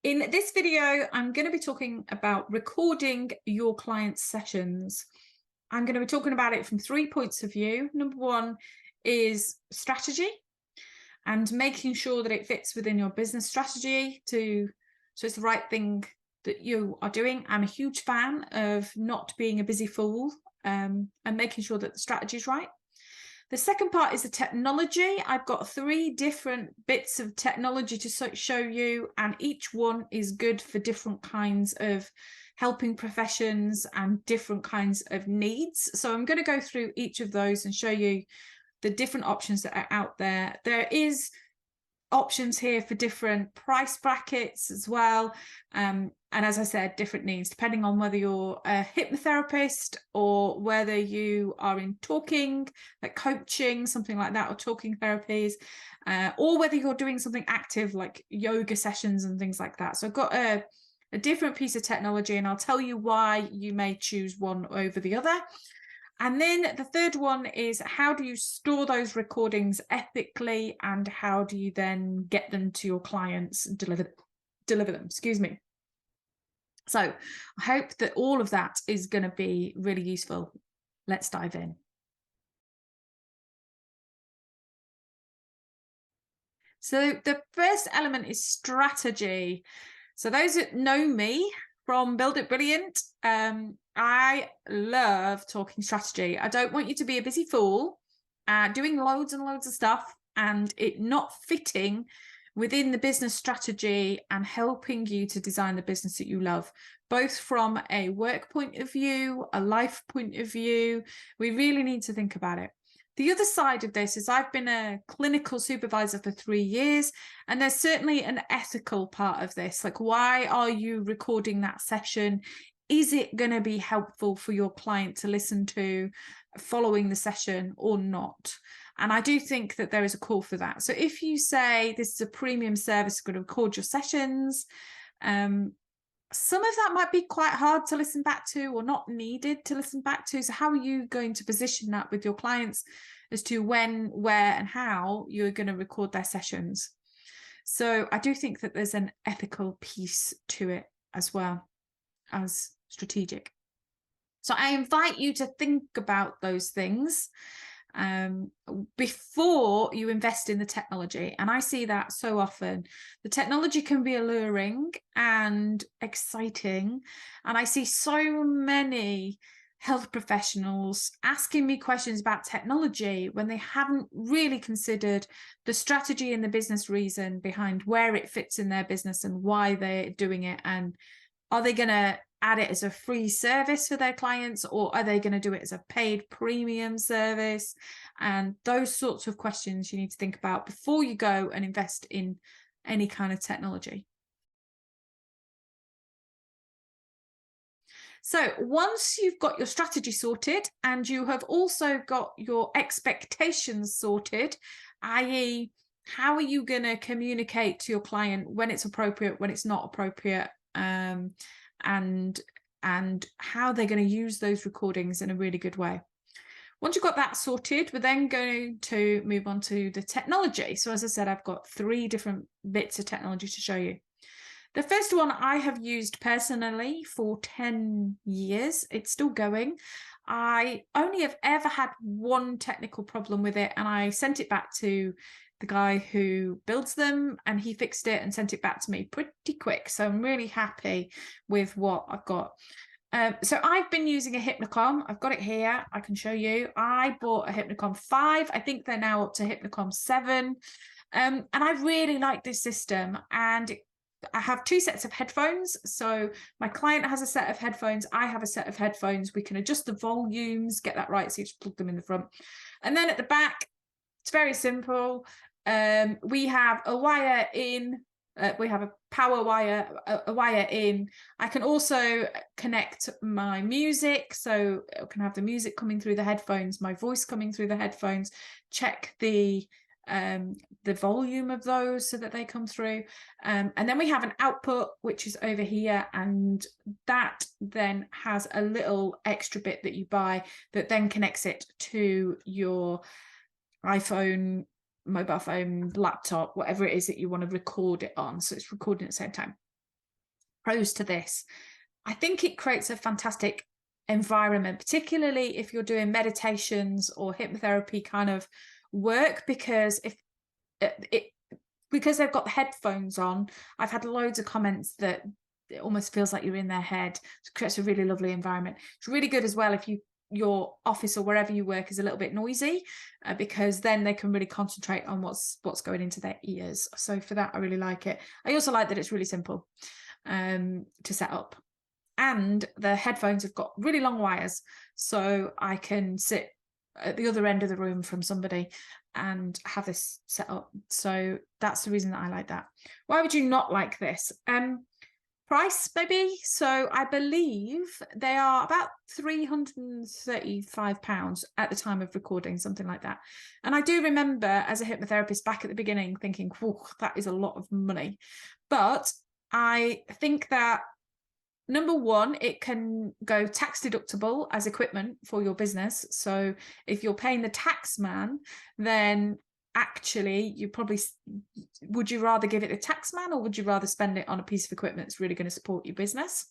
In this video, I'm going to be talking about recording your clients' sessions. I'm going to be talking about it from 3 points of view. Number one is strategy and making sure that it fits within your business strategy so it's the right thing that you are doing. I'm a huge fan of not being a busy fool and making sure that the strategy is right. The second part is the technology. I've got 3 different bits of technology to show you, and each one is good for different kinds of helping professions and different kinds of needs. So I'm going to go through each of those and show you the different options that are out there. There is options here for different price brackets as well. And as I said, different needs, depending on whether you're a hypnotherapist or whether you are in talking, like coaching, something like that, or talking therapies, or whether you're doing something active like yoga sessions and things like that. So I've got a different piece of technology, and I'll tell you why you may choose one over the other. And then the third one is, how do you store those recordings ethically, and how do you then get them to your clients and deliver them, excuse me. So I hope that all of that is going to be really useful. Let's dive in. So the first element is strategy. So those that know me from Build It Brilliant, I love talking strategy. I don't want you to be a busy fool, doing loads and loads of stuff and it not fitting within the business strategy and helping you to design the business that you love, both from a work point of view, a life point of view. We really need to think about it. The other side of this is I've been a clinical supervisor for 3 years, and there's certainly an ethical part of this. Like, why are you recording that session? Is it going to be helpful for your client to listen to following the session or not? And I do think that there is a call for that. So if you say this is a premium service, going to record your sessions, some of that might be quite hard to listen back to or not needed to listen back to. So how are you going to position that with your clients as to when, where, and how you're going to record their sessions? So I do think that there's an ethical piece to it as well as strategic. So I invite you to think about those things before you invest in the technology. And I see that so often. The technology can be alluring and exciting. And I see so many health professionals asking me questions about technology when they haven't really considered the strategy and the business reason behind where it fits in their business and why they're doing it. And are they going to add it as a free service for their clients, or are they going to do it as a paid premium service? And those sorts of questions you need to think about before you go and invest in any kind of technology. So once you've got your strategy sorted and you have also got your expectations sorted, i.e., how are you going to communicate to your client when it's appropriate, when it's not appropriate, and how they're going to use those recordings in a really good way. Once you've got that sorted, we're then going to move on to the technology. So as I said, I've got 3 different bits of technology to show you. The first one I have used personally for 10 years. It's still going. I only have ever had one technical problem with it, and I sent it back to the guy who builds them, and he fixed it and sent it back to me pretty quick. So I'm really happy with what I've got. So I've been using a Hypnocom. I've got it here. I can show you. I bought a Hypnocom 5. I think they're now up to Hypnocom 7. And I really like this system. And I have 2 sets of headphones. So my client has a set of headphones. I have a set of headphones. We can adjust the volumes, get that right. So you just plug them in the front. And then at the back, it's very simple. We have a wire in, we have a power wire, a wire in. I can also connect my music, so I can have the music coming through the headphones, my voice coming through the headphones, check the volume of those so that they come through. And then we have an output, which is over here, and that then has a little extra bit that you buy that then connects it to your iPhone, mobile phone, laptop, whatever it is that you want to record it on. So it's recording at the same time. pros to this. I think it creates a fantastic environment, particularly if you're doing meditations or hypnotherapy kind of work, because because they've got the headphones on, I've had loads of comments that it almost feels like you're in their head. It creates a really lovely environment. It's really good as well if your office or wherever you work is a little bit noisy, because then they can really concentrate on what's going into their ears. So for that, I really like it. I also like that it's really simple to set up. And the headphones have got really long wires, so I can sit at the other end of the room from somebody and have this set up. So that's the reason that I like that. Why would you not like this? Price, maybe. So I believe they are about £335 at the time of recording, something like that. And I do remember as a hypnotherapist back at the beginning thinking, whoa, that is a lot of money. But I think that, number one, it can go tax deductible as equipment for your business. So if you're paying the tax man, then actually would you rather give it the tax man, or would you rather spend it on a piece of equipment that's really going to support your business?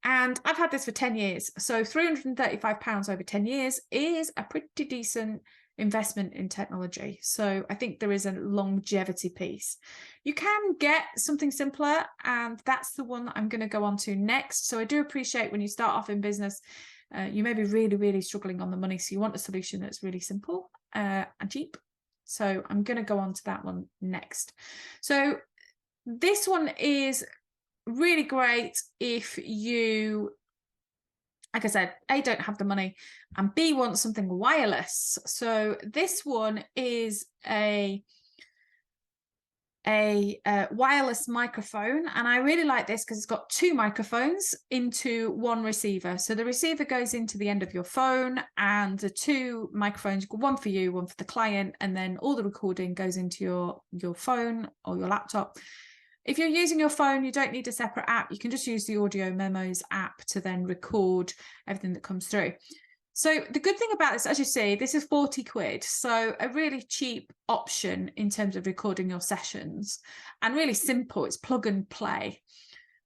And I've had this for 10 years. So £335 over 10 years is a pretty decent investment in technology. So I think there is a longevity piece. You can get something simpler, and that's the one that I'm going to go on to next. So I do appreciate when you start off in business, you may be really, really struggling on the money. So you want a solution that's really simple and cheap. So I'm going to go on to that one next. So this one is really great if you, like I said, A, don't have the money, and B, want something wireless. So this one is a wireless microphone, and I really like this because it's got two microphones into one receiver. So the receiver goes into the end of your phone, and the two microphones, one for you, one for the client, and then all the recording goes into your phone or your laptop. If you're using your phone, you don't need a separate app. You can just use the Audio Memos app to then record everything that comes through. So the good thing about this, as you see, this is 40 quid. So a really cheap option in terms of recording your sessions, and really simple. It's plug and play.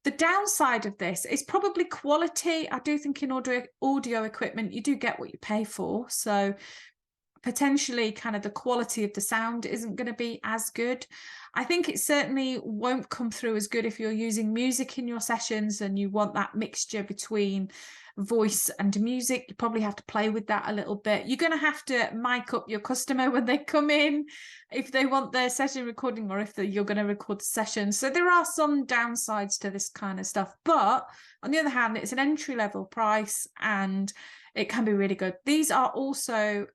The downside of this is probably quality. I do think in audio equipment, you do get what you pay for. So potentially kind of the quality of the sound isn't going to be as good. I think it certainly won't come through as good if you're using music in your sessions and you want that mixture between voice and music. You probably have to play with that a little bit. You're going to have to mic up your customer when they come in if they want their session recording, or if you're going to record the session. So there are some downsides to this kind of stuff, but on the other hand, it's an entry-level price and it can be really good. These are also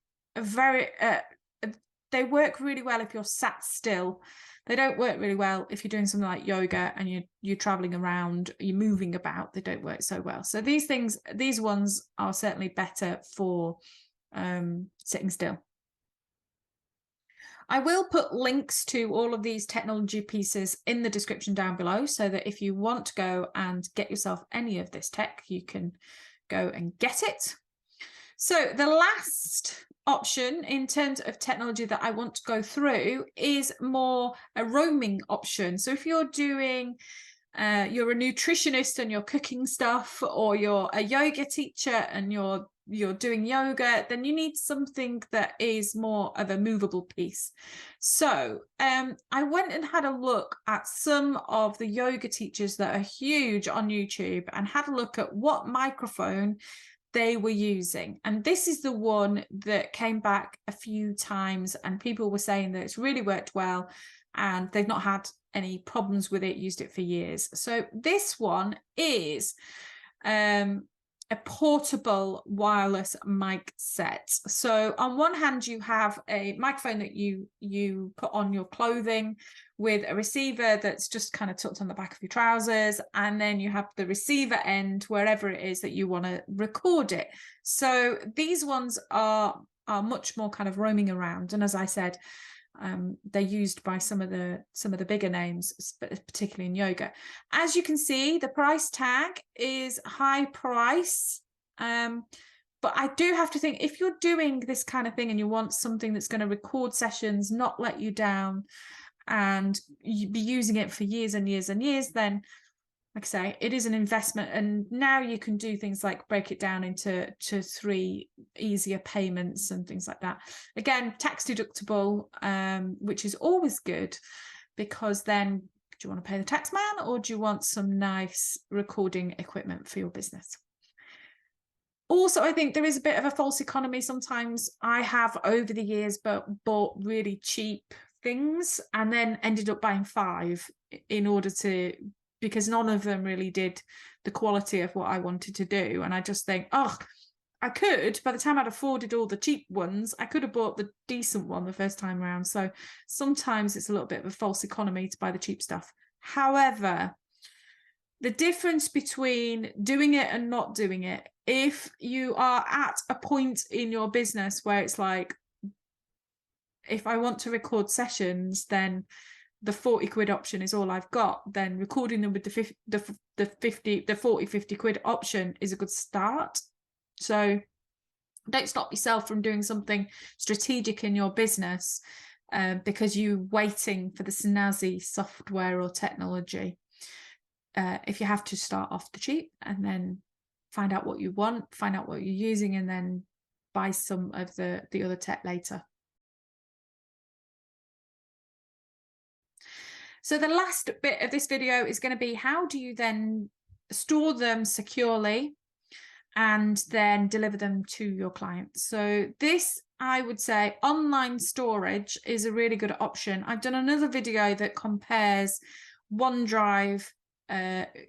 they work really well if you're sat still. They don't work really well if you're doing something like yoga and you're traveling around, you're moving about. They don't work so well. So these ones are certainly better for sitting still. I will put links to all of these technology pieces in the description down below, so that if you want to go and get yourself any of this tech, you can go and get it. So the last option in terms of technology that I want to go through is more a roaming option. So if you're doing, you're a nutritionist and you're cooking stuff, or you're a yoga teacher and you're doing yoga, then you need something that is more of a movable piece. So I went and had a look at some of the yoga teachers that are huge on YouTube and had a look at what microphone they were using, and this is the one that came back a few times, and people were saying that it's really worked well and they've not had any problems with it, used it for years. So this one is a portable wireless mic set. So on one hand, you have a microphone that you put on your clothing with a receiver that's just kind of tucked on the back of your trousers, and then you have the receiver end wherever it is that you want to record it. So these ones are much more kind of roaming around, and as I said, they're used by some of the bigger names, particularly in yoga. As you can see, the price tag is high price, but I do have to think, if you're doing this kind of thing and you want something that's going to record sessions, not let you down, and you be using it for years and years and years, then like I say, it is an investment, and now you can do things like break it down into 3 easier payments and things like that. Again, tax deductible, which is always good, because then do you want to pay the tax man, or do you want some nice recording equipment for your business? Also, I think there is a bit of a false economy. Sometimes I have over the years bought really cheap things and then ended up buying 5 in order to, because none of them really did the quality of what I wanted to do. And I just think, oh, I could, by the time I'd afforded all the cheap ones, I could have bought the decent one the first time around. So sometimes it's a little bit of a false economy to buy the cheap stuff. However, the difference between doing it and not doing it, if you are at a point in your business where it's like, if I want to record sessions, then the 40 quid option is all I've got, then recording them with the 40, 50 quid option is a good start. So don't stop yourself from doing something strategic in your business because you're waiting for the snazzy software or technology. If you have to start off the cheap and then find out what you want, find out what you're using, and then buy some of the other tech later. So the last bit of this video is going to be, how do you then store them securely and then deliver them to your clients? So this, I would say, online storage is a really good option. I've done another video that compares OneDrive,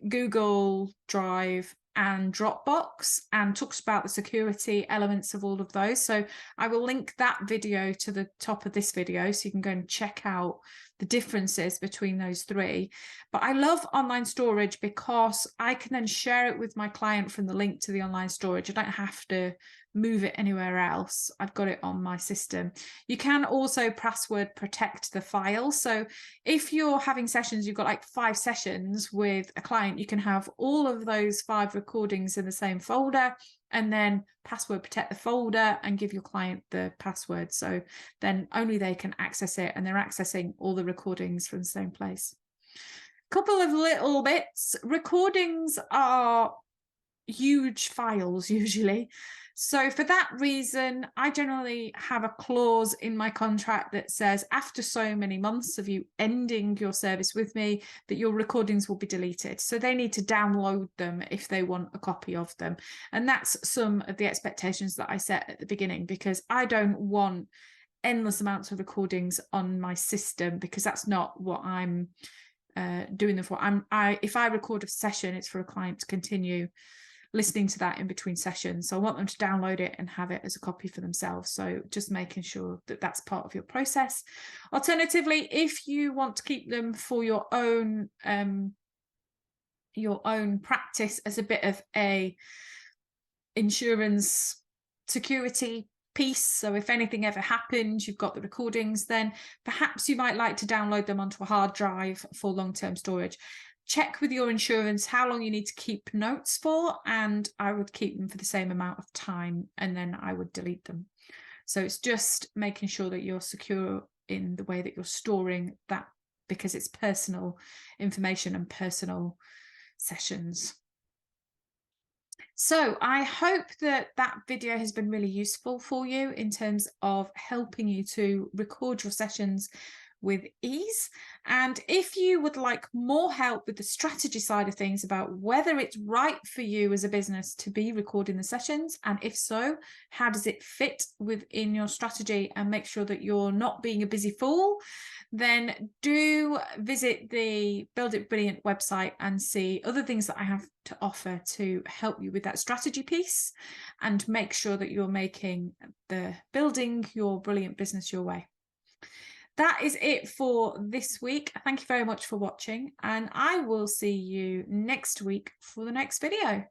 Google Drive and Dropbox, and talks about the security elements of all of those. So I will link that video to the top of this video so you can go and check out the differences between those 3. But I love online storage because I can then share it with my client from the link to the online storage. I don't have to move it anywhere else. I've got it on my system. You can also password protect the file. So if you're having sessions, you've got like 5 sessions with a client, you can have all of those 5 recordings in the same folder, and then password protect the folder and give your client the password. So then only they can access it, and they're accessing all the recordings from the same place. Couple of little bits. Recordings are huge files usually. So for that reason, I generally have a clause in my contract that says after so many months of you ending your service with me, that your recordings will be deleted. So they need to download them if they want a copy of them. And that's some of the expectations that I set at the beginning, because I don't want endless amounts of recordings on my system, because that's not what I'm doing them for. If I record a session, it's for a client to continue listening to that in between sessions. So I want them to download it and have it as a copy for themselves. So just making sure that that's part of your process. Alternatively, if you want to keep them for your own practice as a bit of a insurance security piece, so if anything ever happens, you've got the recordings, then perhaps you might like to download them onto a hard drive for long-term storage. Check with your insurance how long you need to keep notes for, and I would keep them for the same amount of time, and then I would delete them. So it's just making sure that you're secure in the way that you're storing that, because it's personal information and personal sessions. So I hope that that video has been really useful for you in terms of helping you to record your sessions with ease. And if you would like more help with the strategy side of things about whether it's right for you as a business to be recording the sessions, and if so, how does it fit within your strategy and make sure that you're not being a busy fool, then do visit the Build It Brilliant website and see other things that I have to offer to help you with that strategy piece and make sure that you're building your brilliant business your way. That is it for this week. Thank you very much for watching, and I will see you next week for the next video.